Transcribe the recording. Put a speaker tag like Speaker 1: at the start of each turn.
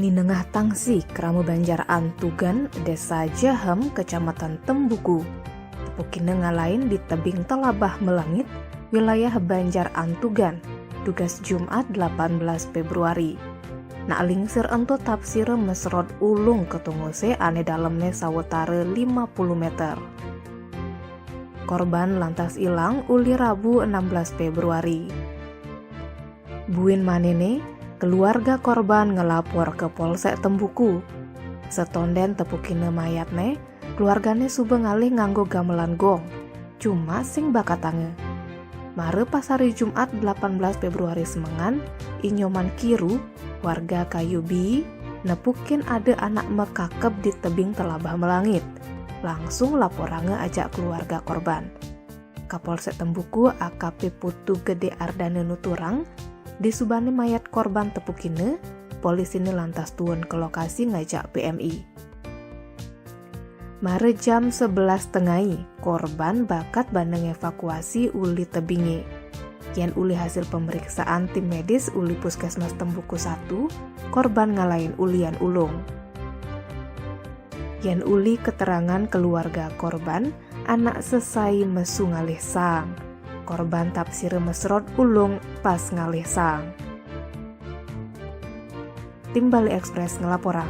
Speaker 1: Ninengah tangsi Kramu Banjar Antugan, Desa Jahem, Kecamatan Tembuku. Tepukine ngalain di tebing Telabah Melangit, wilayah Banjar Antugan, tugas Jumat 18 Februari. Nak lingsir ento tafsir mesrod ulung ketunguse ane dalemne sawetare 50 meter. Korban lantas ilang uli Rabu 16 Februari. Buin manene, keluarga korban ngelapor ke Polsek Tembuku. Setonden tepukine mayatne, keluargane suba ngalih nganggo gamelan gong, cuma sing bakatange. Mare pas hari Jumat 18 Februari semengan, inyoman Kiru, warga Kayubi, nepukin ada anak mekakep di tebing Telabah Melangit. Langsung laporange ajak keluarga korban. Kapolsek Tembuku AKP Putu Gede Ardane Nuturang, di subane mayat korban tepukine, polisi ini lantas turun ke lokasi ngajak PMI. Mare jam 11 tengai, korban bakat bandeng evakuasi uli tebinge. Yen uli hasil pemeriksaan tim medis uli Puskesmas Tembuku 1, korban ngalahin ulian ulung. Yen uli keterangan keluarga korban, anak sesai mesu ngalih sang. Korban tafsir mesrod ulung pas ngalih sang. Tim Bali Express ngelaporang.